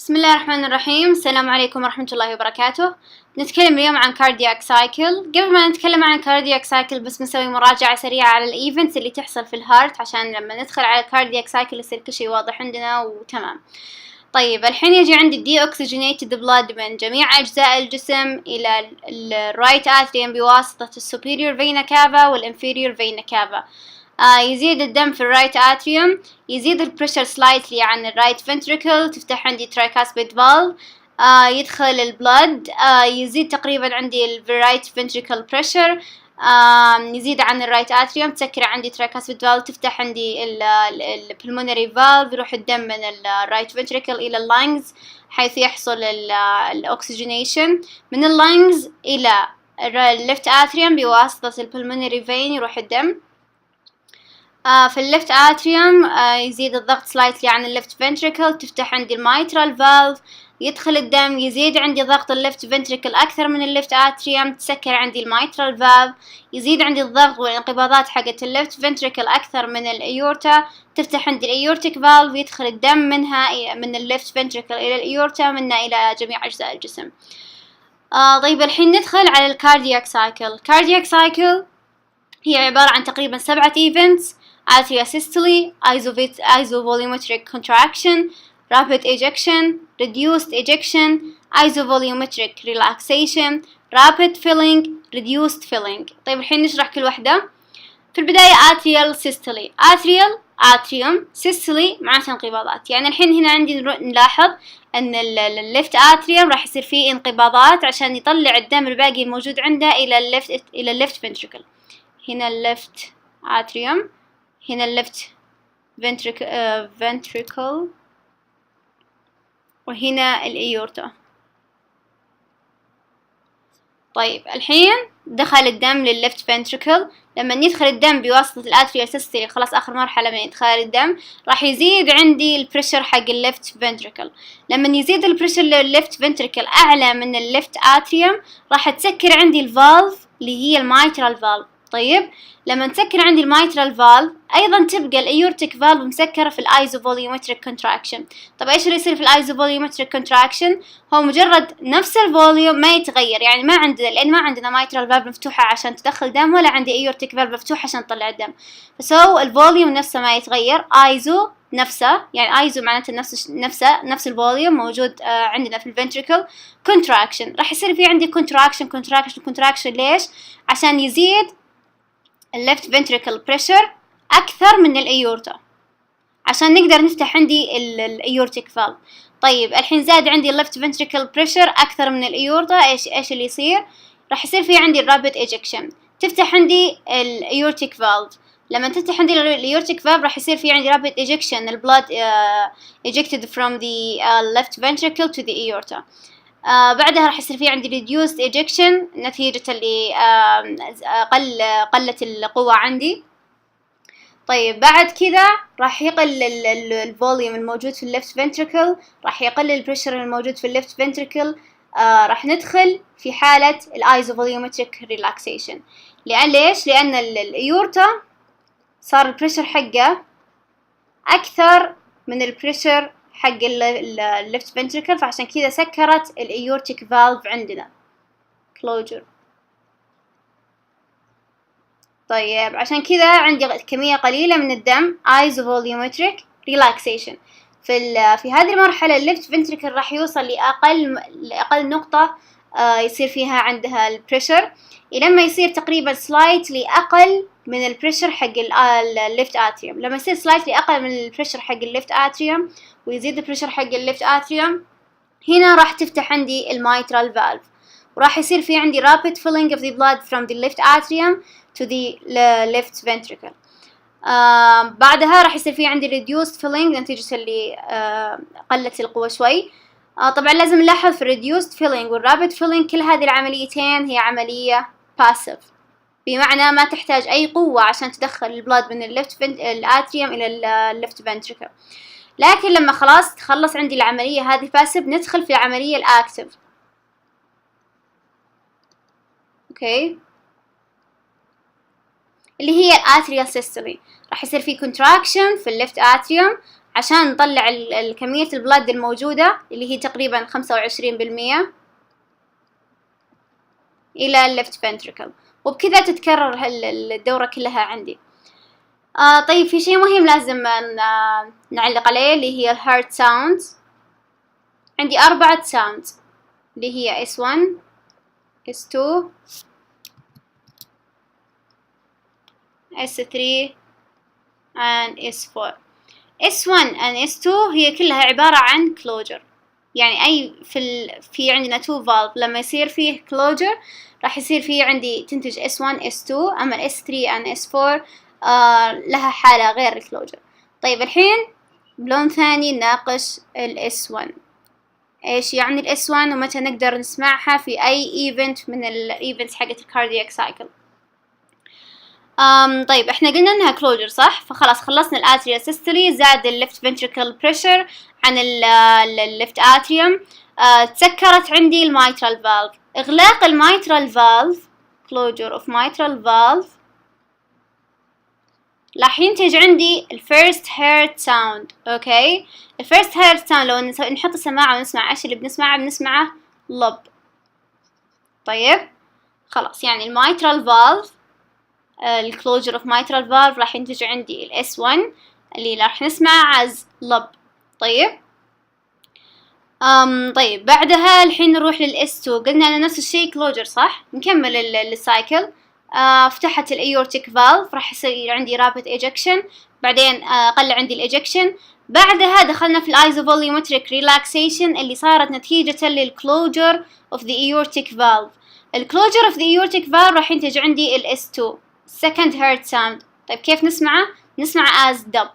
بسم الله الرحمن الرحيم. السلام عليكم ورحمة الله وبركاته. نتكلم اليوم عن كاردياك سايكل. قبل ما نتكلم عن كاردياك سايكل بس بنسوي مراجعة سريعة على الايفنتس اللي تحصل في الهارت عشان لما ندخل على الكاردياك سايكل يصير كل شيء واضح عندنا وتمام. طيب الحين يجي عندي الدي اوكسجينيتد بلاد من جميع اجزاء الجسم الى الرايت اتريوم بواسطة السوبيريور فينا كافا والانفيريور فينا كافا. يزيد الدم في الرايت اتريوم، يزيد البريشر سلايتلي عن الرايت فنتريكل، تفتح عندي ترايكاسبيد فالف، يدخل البلد، يزيد تقريبا عندي الرايت فنتريكل بريشر، يزيد عن الرايت اتريوم، تسكر عندي ترايكاسبيد فالف، تفتح عندي البلمونري فالف، يروح الدم من الرايت فنتريكل الى اللانجز حيث يحصل الاكسجينيشن من اللانجز الى الليفت اتريوم بواسطة البلمونري فين يروح الدم. في الليفت اتريوم يزيد الضغط سلايتلي عن الليفت فنتريكل، تفتح عندي الميترال فالف، يدخل الدم، يزيد عندي ضغط الليفت فنتريكل اكثر من الليفت اتريوم، تسكر عندي الميترال فالف، يزيد عندي الضغط والانقباضات حقت الليفت فنتريكل اكثر من الايورتا، تفتح عندي الايورتيك فالف، يدخل الدم منها من الليفت فنتريكل الى الايورتا، منها الى جميع اجزاء الجسم. طيب الحين ندخل على الكاردياك سايكل. الكاردياك سايكل هي عبارة عن تقريبا 7 ايفنتس: atria systole, isovolumetric contraction, rapid ejection, reduced ejection, isovolumetric relaxation, rapid filling, reduced filling. طيب الحين نشرح كل واحدة. في البداية atrial systole. atrium systole معناتها انقباضات. يعني الحين هنا عندي نلاحظ ان الليفت اتريوم راح يصير فيه انقباضات عشان يطلع الدم الباقي الموجود عنده الى الليفت فنتريكل. هنا الليفت اتريوم، هنا الليفت ventricle وهنا الأيورتا. طيب الحين دخل الدم للليفت فنتريكل. لما يدخل الدم بواسطة الاتريال سيستولي، خلاص آخر مرحلة من إدخال الدم، راح يزيد عندي البريشر حق الليفت فنتريكل. لما يزيد البريشر للليفت فنتريكل أعلى من الليفت اتريوم راح تسكر عندي الفالف اللي هي الميترال فالف. طيب لما نسكر عندي الميترال فالف ايضا تبقى الايورتيك فالف مسكره في الايزوفوليومتريك كونتراكشن. طب ايش اللي يصير في الايزوفوليومتريك كونتراكشن؟ هو مجرد نفس الفوليوم ما يتغير، يعني ما عندنا، لان ما عندنا ميترال فالف مفتوحه عشان تدخل دم، ولا عندي ايورتيك فالف مفتوح عشان تطلع الدم، فسو الفوليوم نفسه ما يتغير. ايزو نفسه، يعني ايزو معناته نفس الفوليوم موجود عندنا في الفنتريكل. كونتراكشن راح يصير في عندي كونتراكشن. ليش؟ عشان يزيد الليفت فنتريكل بريشر اكثر من الايورتا عشان نقدر نفتح عندي الايورتيك فالف. طيب الحين زاد عندي الليفت فنتريكل بريشر اكثر من الايورتا، ايش اللي يصير؟ راح يصير في عندي الرابيد ايجكشن، تفتح عندي الايورتيك فالف. لما تفتح عندي الايورتيك فالف راح يصير في عندي رابيد ايجكشن، البلاد ejected from the left ventricle to the aorta. بعدها راح يصير في عندي reduced ejection نتيجة اللي قلت القوة عندي. طيب بعد كذا راح يقل الفوليوم الموجود في الليفت فنتريكل، راح يقل البريشر الموجود في الليفت فنتريكل، راح ندخل في حالة الايزوفوليومتريك ريلاكسيشن. ليش؟ لأن الأيورتا صار البريشر حقه أكثر من البريشر حق الليفت فنتريكل، فعشان كذا سكرت الايورتيك فالف عندنا كلوجر. طيب عشان كذا عندي كمية قليلة من الدم ايزوفوليومتريك ريلاكسيشن. في هذه المرحلة الليفت فنتريكل راح يوصل لأقل نقطة يصير فيها عندها البريشر، لما يصير تقريبا سلايتلي أقل من البريشر حق الليفت اتريوم. لما يصير سلايتلي أقل من البريشر حق الليفت اتريوم ويزيد البريشر حق الليفت اتريوم، هنا راح تفتح عندي الميترال فالف، وراح يصير في عندي rapid filling of the blood from the left atrium to the left ventricle. بعدها راح يصير في عندي reduced filling نتيجة اللي قلت القوة شوي. طبعا لازم نلاحظ في reduced filling والrapid filling كل هذه العمليتين هي عملية passive، بمعنى ما تحتاج أي قوة عشان تدخل البلاد من الاتريوم إلى الليفت فنتريكل. لكن لما خلاص تخلص عندي العملية هذه باسيف، ندخل في العملية الأكتف. اوكي، اللي هي الاتريال سيستولي. راح يصير في كونتراكشن في الليفت اتريوم عشان نطلع كمية البلد الموجودة اللي هي تقريبا 25% إلى الليفت فنتريكل، وبكذا تتكرر الدورة كلها عندي. طيب في شيء مهم لازم نعلق عليه اللي هي الهارت ساوندز. عندي 4 ساوندز اللي هي S1 S2 S3 and S4. S1 and S2 هي كلها عبارة عن closure، يعني أي في عندنا 2 valve لما يصير فيه closure راح يصير فيه عندي تنتج S1 S2. أما S3 and S4 لها حالة غير الكلوجر. طيب الحين بلون ثاني نناقش ال S1. ايش يعني ال S1 ومتى نقدر نسمعها في أي ايفنت من الايفنتس حقت الكاردياك سايكل. طيب احنا قلنا انها كلوجر صح، فخلاص خلصنا الاتريال سيستولي، زاد الليفت فنتريكل بريشر عن الليفت اتريوم. تسكرت عندي الميترال فالف. اغلاق الميترال فالف closure of mitral valve راح ينتج عندي الفيرست هيرت ساوند. اوكي، الفيرست هيرت ساوند لو نحط السماعة ونسمع ايش اللي بنسمعه لب. طيب خلاص، يعني الميترال فالف الكلوجر اوف ميترال فالف راح ينتج عندي الاس 1 اللي راح نسمعه از لب. طيب طيب بعدها الحين نروح للاس 2. قلنا أنا نفس الشيء كلوجر صح. نكمل السايكل. فتحت الايورتيك فالف راح يصير عندي رابid ايجكشن، بعدين قل عندي الايجكشن. بعدها دخلنا في الايزوفوليومتريك ريلاكسيشن اللي صارت نتيجة للكلوجر اوف ذا ايورتيك فالف. الكلوجر اوف ذا ايورتيك فالف راح ينتج عندي الاس 2 second heart sound. طيب كيف نسمعه؟ نسمعه as dub.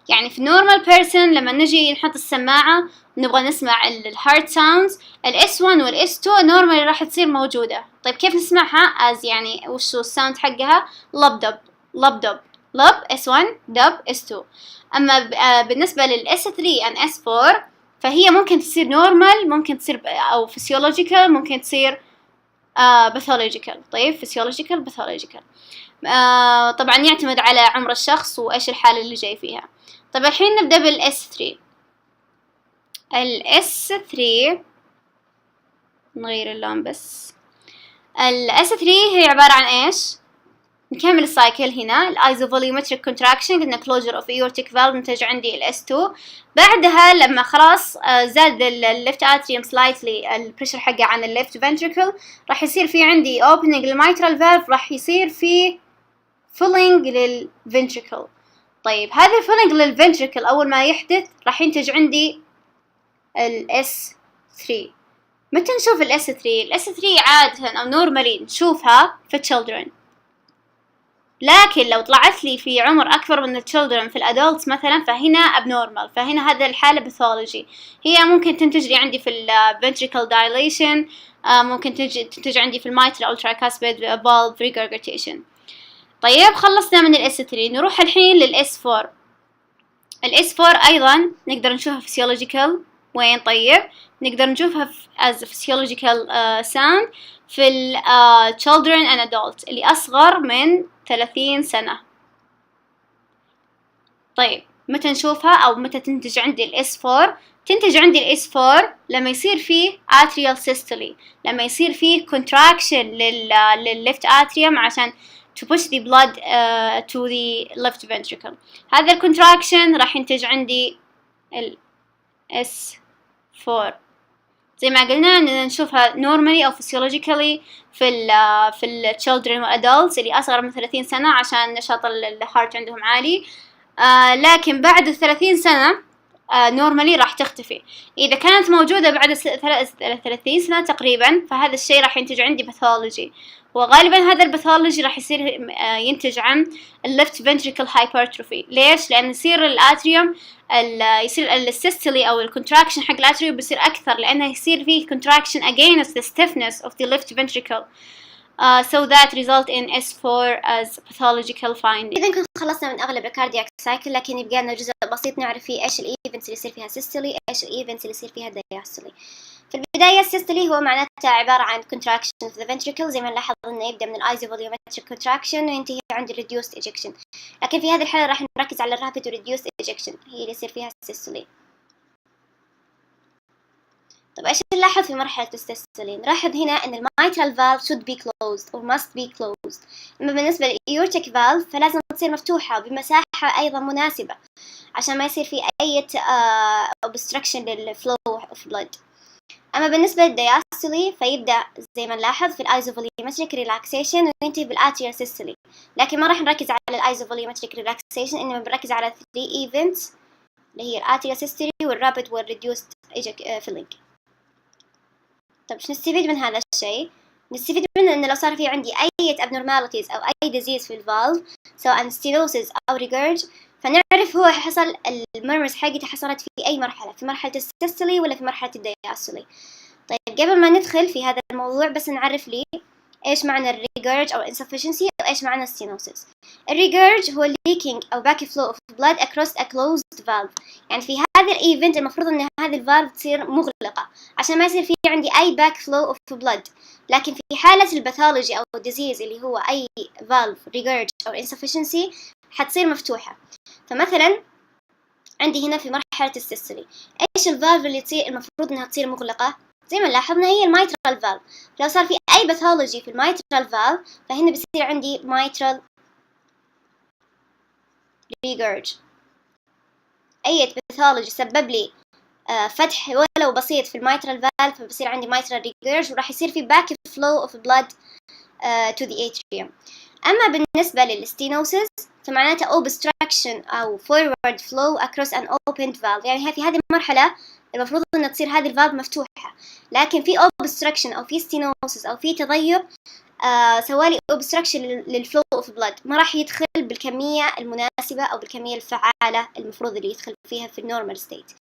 يعني في normal person لما نجي نحط السماعة نبغى نسمع الهارت ساوندز، الاس 1 والاس 2 نورمالي راح تصير موجودة. طيب كيف نسمعها as يعني وشو الساوند حقها؟ لب دب لب دب لب اس 1 دب اس 2. اما بالنسبة للاس 3 and اس 4 فهي ممكن تصير نورمال، ممكن تصير او فيسيولوجيكال، ممكن تصير باثولوجيكال. طيب فيسيولوجيكال باثولوجيكال طبعا يعتمد على عمر الشخص وايش الحالة اللي جاي فيها. طيب الحين نبدأ بالاس 3. الاس 3 نغير اللون بس. الاس 3 هي عبارة عن ايش؟ نكمل السايكل هنا. الايزوفوليومتريك كونتراكشن قلنا كلوجر اوف ايورتيك فالف نتج عندي الاس 2. بعدها لما خلاص زاد الليفت اتريوم سلايتلي البريشر حقه عن الليفت فنتريكل راح يصير في عندي اوبننج للميترال فالف، راح يصير في فولينج للفنتريكل. طيب هذا الفولينج للفنتريكل اول ما يحدث راح ينتج عندي الاس 3. متى نشوف الاس 3؟ الاس 3 عادة او نورمالي نشوفها في children، لكن لو طلعت لي في عمر أكبر من الchildren في الأدولتس مثلا فهنا abnormal، فهنا هذا الحالة باثولوجي. هي ممكن تنتج لي عندي في ventricle dilation، ممكن تنتج عندي في mitral tricuspid valve regurgitation. طيب خلصنا من الاس 3، نروح الحين للاس 4. الاس 4 أيضا نقدر نشوفها physiological. وين؟ طيب نقدر نشوفها as physiological sound في children and adults اللي أصغر من 30 سنة. طيب متى نشوفها أو متى تنتج عندي الاس 4؟ تنتج عندي الاس 4 لما يصير فيه atrial systole، لما يصير فيه contraction للليفت atrium عشان to push the blood to the left ventricle. هذا الكونتراكشن راح ينتج عندي ال S4. زي ما قلنا إننا نشوفها normally أو physiologically في ال children والadults اللي أصغر من 30 سنة عشان نشاط الهارت عندهم عالي. لكن بعد 30 سنة normally راح تختفي. إذا كانت موجودة بعد 30 سنة تقريبا فهذا الشيء راح ينتج عندي pathology، وغالبا هذا الباثولوجي راح يصير ينتج عن الليفت فنتريكل هايبرتروفي. ليش؟ لأن يصير الاتريوم يصير السيستولي أو الكونتراكشن حق الاتريوم بيصير أكثر، لأنه يصير فيه contraction against the stiffness of the left ventricle. So that result in S4 as pathological finding. إذا كنا خلصنا من أغلب الكاردياك سايكل، لكن يبقى لنا جزء بسيط نعرف فيه إيش الإيفنتس اللي يصير فيها سيستولي، إيش الإيفنتس اللي يصير فيها دايستولي. في البداية systole هو معناته عبارة عن contraction of the ventricle، زي ما نلاحظ إنه يبدأ من isovolumetric contraction وينتهي عند reduced ejection، لكن في هذه الحالة راح نركز على rapid reduced ejection، هي اللي يصير فيها systole. طب إيش نلاحظ في مرحلة السيستولي؟ نلاحظ هنا إن الميترال valve should be closed or must be closed. أما بالنسبة للإيورتيك valve فلازم تصير مفتوحة بمساحة أيضا مناسبة عشان ما يصير في أي obstruction للflow of blood. أما بالنسبة للدياستولي فيبدأ زي ما نلاحظ في الآيزوفوليومتريك ريلاكسيشن وينتهي بالآتريال سيستولي، لكن ما راح نركز على الآيزوفوليومتريك ريلاكسيشن، إنما بنركز على 3 events اللي هي الآتريال سيستولي والرابid والريديوست فيلينج. طب إيش نستفيد من هذا الشيء؟ نستفيد منه إنه لو صار في عندي أي abnormalities أو أي disease في الفالف سواء stenosis أو regurg، فنعرف هو حصل المرمز حقتها حصلت في أي مرحلة، في مرحلة السيستولي ولا في مرحلة الدياستولي. طيب قبل ما ندخل في هذا الموضوع بس نعرف لي إيش معنى الريجurg أو insufficiency وإيش معنى stenosis. الريجurg هو leaking أو backflow of blood across a closed valve، يعني في هذا الإيفنت المفروض إن هذه الفالف تصير مغلقة عشان ما يصير في عندي أي backflow of blood، لكن في حالة الباثولوجي أو الديزيز اللي هو أي valve regurg أو insufficiency حتصير مفتوحة. فمثلا عندي هنا في مرحلة السيستولي إيش الفالف اللي تصير المفروض إنها تصير مغلقة؟ زي ما لاحظنا هي الميترال فالف. لو صار في أي باثولوجي في الميترال فالف فهنا بيصير عندي ميترال ريجurg. أي باثولوجي سبب لي فتح ولو بسيط في الميترال فالف فبصير عندي ميترال ريجurg وراح يصير في back flow of blood to the atrium. أما بالنسبة للستينوسيس فمعناته obstruction أو forward flow across an opened valve، يعني في هذه المرحلة المفروض أن تصير هذه الفالف مفتوحة، لكن في obstruction أو في stenosis أو في تضيق سوالي obstruction للفلو of blood، ما راح يدخل بالكمية المناسبة أو بالكمية الفعالة المفروض اللي يدخل فيها في النورمال ستيت.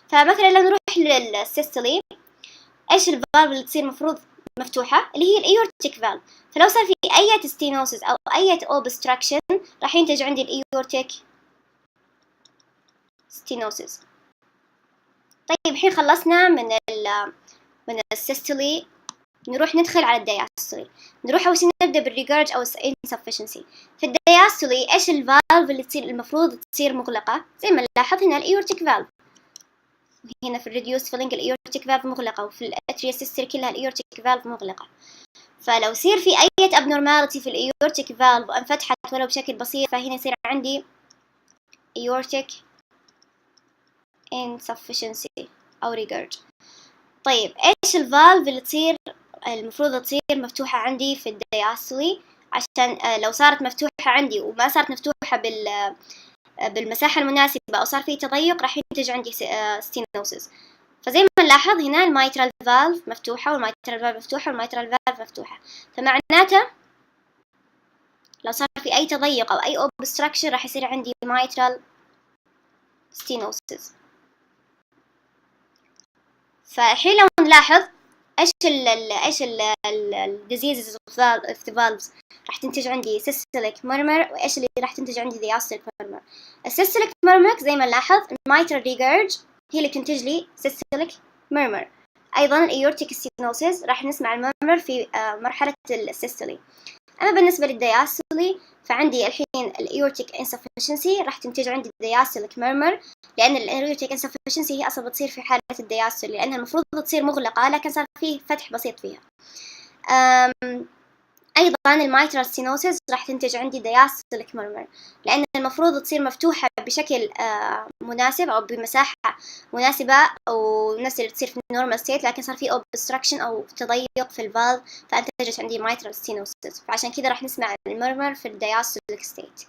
فمثلا لو نروح للسيستولي إيش الفالف اللي تصير مفروض مفتوحة؟ اللي هي الإيورتيك فالف. فلو صار في أي ستينوسيس أو أي obstruction راح ينتج عندي الإيورتيك ستينوسيس. طيب الحين خلصنا من السيستولي، نروح ندخل على الدياستولي. نروح أول شيء نبدأ بالريجurg أو insufficiency. في الدياستولي إيش الفالف اللي تصير المفروض تصير مغلقة؟ زي ما نلاحظ هنا الإيورتيك فالف، هنا في الريديوس فيلينج الإيورتيك فالف مغلقة، وفي الأتريال سيستولي كلها الإيورتيك فالف مغلقة. فلو يصير في أي abnormality في الإيورتيك فالف وانفتحت ولو بشكل بسيط فهنا يصير عندي aortic insufficiency أو regurg. طيب إيش الفالف اللي تصير المفروض تصير مفتوحة عندي في الدياستولي عشان لو صارت مفتوحة عندي وما صارت مفتوحة بالمساحة المناسبة أو صار فيه تضيق راح ينتج عندي stenosis. فزي ما نلاحظ هنا الميترال فالف مفتوحة والميترال فالف مفتوحة والميترال فالف مفتوحة، فمعناته لو صار في أي تضيق أو أي obstruction راح يصير عندي mitral stenosis. فالحين لو نلاحظ إيش ال diseases of the valves راح تنتج عندي systolic murmur، وإيش اللي راح تنتج عندي diastolic murmur. السيستوليك murmur زي ما نلاحظ mitral regurg هي اللي تنتج لي systolic murmur. أيضا الأيورتيك stenosis راح نسمع المرمر في مرحلة السيستولي. أما بالنسبة للدياستولي فعندي الحين الأيورتيك insufficiency راح تنتج عندي diastolic murmur، لأن الأيورتيك insufficiency هي أصلا بتصير في حالة الدياستولي لأنها المفروض تصير مغلقة لكن صار فيه فتح بسيط فيها. أيضا الميترال ستينوسيس راح تنتج عندي diastolic murmur لأن المفروض تصير مفتوحة بشكل مناسب أو بمساحة مناسبة أو نفس اللي تصير في النورمال ستيت، لكن صار في obstruction أو تضيق في الفالف فأنتجت عندي mitral stenosis، فعشان كذا راح نسمع المرمر في الdiastolic state.